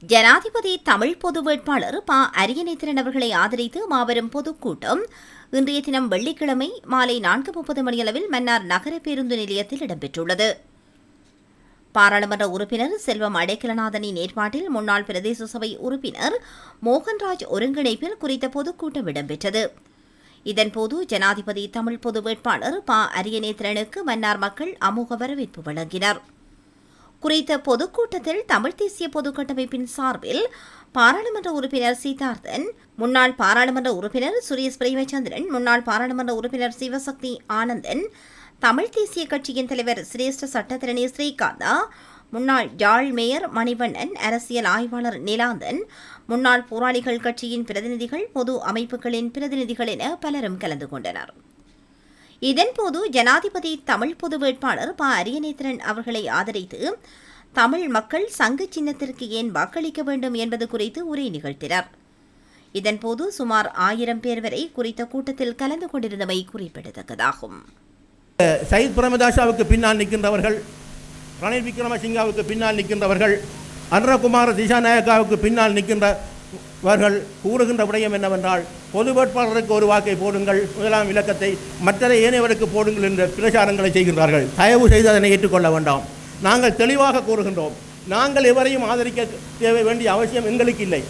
ஜனாதிபதி தமிழ் பொது வேட்பாளர் ப. அரியநேத்திரன் அவர்களை ஆதரித்து மாபெரும் பொதுக்கூட்டம் இன்றைய தினம் வெள்ளிக்கிழமை மாலை 4:30 மணியளவில் மன்னார் நகர பேருந்து நிலையத்தில் இடம்பெற்றுள்ளது. பாராளுமன்ற உறுப்பினர் செல்வம் அடைக்கலநாதனின் ஏற்பாட்டில் முன்னாள் பிரதேச சபை உறுப்பினர் மோகன்ராஜ் ஒருங்கிணைப்பில் குறித்த பொதுக்கூட்டம் இடம்பெற்றது. இதன்போது ஜனாதிபதி தமிழ் பொது வேட்பாளர் ப. அரியநேத்திரனுக்கு மன்னார் மக்கள் அமோக வரவேற்பு வழங்கினர். குறித்த பொதுக்கூட்டத்தில் தமிழ் தேசிய பொதுக்கட்டமைப்பின் சார்பில் பாராளுமன்ற உறுப்பினர் சீதார்த்தன், முன்னாள் பாராளுமன்ற உறுப்பினர் சுரேஷ் பிரேமச்சந்திரன், முன்னாள் பாராளுமன்ற உறுப்பினர் சிவசக்தி ஆனந்தன், தமிழ் தேசிய கட்சியின் தலைவர் சிரேஷ்ட சட்டத்தரணி ஸ்ரீகாந்தா, முன்னாள் யாழ் மேயர் மணிவண்ணன், அரசியல் ஆய்வாளர் நிலாந்தன், முன்னாள் போராளிகள் கட்சியின் பிரதிநிதிகள், பொது அமைப்புகளின் பிரதிநிதிகள் என பலரும் கலந்து கொண்டனர். இதன்போது ஜனாதிபதி தமிழ் பொது வேட்பாளர் ப. அரியநேத்திரன் அவர்களை ஆதரித்து தமிழ் மக்கள் சங்கு சின்னத்திற்கு ஏன் வாக்களிக்க வேண்டும் என்பது குறித்து உரை நிகழ்த்தினர். இதன்போது சுமார் 1000 பேர் வரை குறித்த கூட்டத்தில் கலந்து கொண்டிருந்தமை குறிப்பிடத்தக்கதாகும். சயித் பிரேமதாசாவுக்கு பின்னால் நிற்கின்றவர்கள், ரணில் விக்ரமசிங்காவுக்கு பின்னால் நிற்கின்றவர்கள், அனுரகுமார திசாநாயக்காவுக்கு பின்னால் நிற்கின்றவர்கள் கூறுகின்ற விடயம் என்னவென்றால், பொது வேட்பாளருக்கு ஒரு வாக்கை போடுங்கள், முதலாம் இலக்கத்தை மற்ற ஏனையவருக்கு போடுங்கள் என்ற பிரச்சாரங்களை செய்கின்றார்கள். தயவு செய்து அதனை ஏற்றுக்கொள்ள வேண்டாம். நாங்கள் தெளிவாக கூறுகின்றோம், நாங்கள் எவரையும் ஆதரிக்க வேண்டிய அவசியம் எங்களுக்கு இல்லை.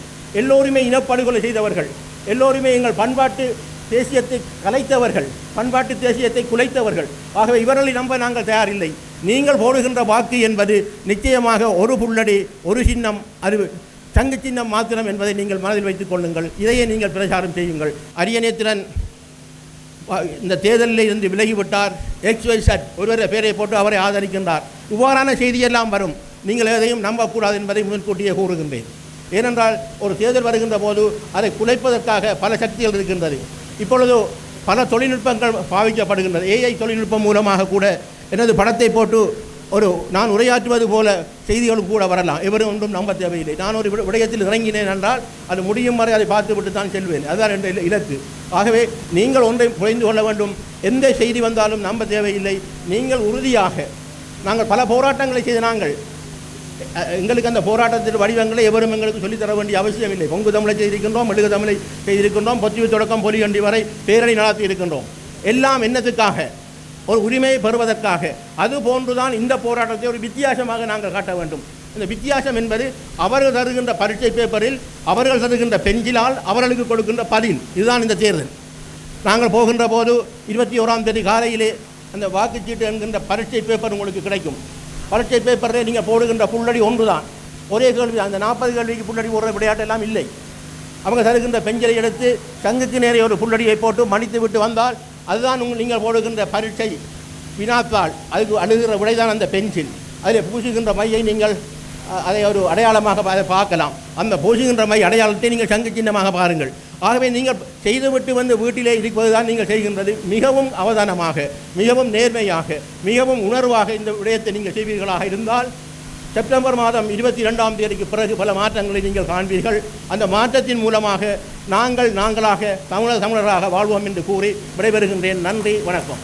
எல்லோருமே இனப்படுகொலை செய்தவர்கள், எல்லோருமே எங்கள் பண்பாட்டு தேசியத்தை கலைத்தவர்கள், பண்பாட்டு தேசியத்தை குலைத்தவர்கள். ஆகவே இவர்களை நம்ப நாங்கள் தயாரில்லை. நீங்கள் போடுகின்ற வாக்கு என்பது நிச்சயமாக ஒரு புள்ளடி, ஒரு சின்னம், அது சங்கு சின்னம் மாத்திரம் என்பதை நீங்கள் மனதில் வைத்துக் கொள்ளுங்கள். இதையே நீங்கள் பிரச்சாரம் செய்யுங்கள். அரியநேத்திரன் இந்த தேர்தலில் இருந்து விலகிவிட்டார், XYZ ஒருவரை பேரை போட்டு அவரை ஆதரிக்கின்றார், இவ்வாறான செய்தியெல்லாம் வரும். நீங்கள் எதையும் நம்பக்கூடாது என்பதை முன்கூட்டியே கூறுகின்றேன். ஏனென்றால் ஒரு தேர்தல் வருகின்ற போது அதை குலைப்பதற்காக பல சக்திகள் இருக்கின்றது. இப்பொழுது பல தொழில்நுட்பங்கள் பாவிக்கப்படுகின்றது. AI தொழில்நுட்பம் மூலமாக கூட எனது படத்தை போட்டு நான் உரையாற்றுவது போல செய்திகளும் கூட வரலாம். எவரும் ஒன்றும் நம்ப தேவையில்லை. நான் ஒரு விடயத்தில் இறங்கினேன் என்றால் அது முடியும் வரை அதை பார்த்துவிட்டு தான் செல்வேன். அதுதான் என்ற இலக்கு. ஆகவே நீங்கள் ஒன்றை புரிந்து கொள்ள வேண்டும், எந்த செய்தி வந்தாலும் நம்ப தேவையில்லை. நீங்கள் உறுதியாக, நாங்கள் பல போராட்டங்களை செய்த நாங்கள், எங்களுக்கு அந்த போராட்டத்தின் வடிவங்களை எவரும் எங்களுக்கு சொல்லித்தர வேண்டிய அவசியம் இல்லை. பொங்கு தமிழை செய்திருக்கின்றோம், மெழுகு தமிழை செய்திருக்கின்றோம், பொத்திவு தொடக்கம் பொலிகண்டி வரை பேரணி நடத்தி இருக்கின்றோம். எல்லாம் என்னத்துக்காக? ஒரு உரிமையை பெறுவதற்காக. அது போன்றுதான் இந்த போராட்டத்தை ஒரு வித்தியாசமாக நாங்கள் காட்ட வேண்டும். இந்த வித்தியாசம் என்பது அவர்கள் தருகின்ற பரீட்சை பேப்பரில், அவர்கள் தருகின்ற பெஞ்சிலால் அவர்களுக்கு கொடுக்கின்ற பதில். இதுதான் இந்த தேர்தல். நாங்கள் போகின்ற போது 21ஆம் தேதி காலையிலே அந்த வாக்குச்சீட்டு என்கின்ற பரீட்சை பேப்பர் உங்களுக்கு கிடைக்கும். பரீட்சை பேப்பரில் நீங்கள் போடுகின்ற புள்ளடி ஒன்று தான், ஒரே கேள்வி. அந்த 40 கேள்விக்கு புள்ளடி போடுற விளையாட்டெல்லாம் இல்லை. அவங்க தருகின்ற பெஞ்சலை எடுத்து சங்குக்கு நேரே ஒரு புள்ளடியை போட்டு மன்னித்து விட்டு வந்தால் அதுதான் நீங்கள் போடுகின்ற பரீட்சை வினாத்தாள். அதுக்கு அணுகிற விடைதான் அந்த பென்சில். அதில் பூசுகின்ற மையை நீங்கள் அதை ஒரு அடையாளமாக பார்க்கலாம். அந்த பூசுகின்ற மை அடையாளத்தை நீங்கள் சங்கு சின்னமாக பாருங்கள். ஆகவே நீங்கள் செய்துவிட்டு வந்து வீட்டிலே இருப்பது தான் நீங்கள் செய்கின்றது. மிகவும் அவதானமாக, மிகவும் நேர்மையாக, மிகவும் உணர்வாக இந்த விடயத்தை நீங்கள் செய்வீர்களாக இருந்தால் செப்டம்பர் மாதம் 22ஆம் தேதிக்கு பிறகு பல மாற்றங்களை நீங்கள் காண்பீர்கள். அந்த மாற்றத்தின் மூலமாக நாங்களாக தமிழராக வாழ்வோம் என்று கூறி விடைபெறுகின்றேன். நன்றி, வணக்கம்.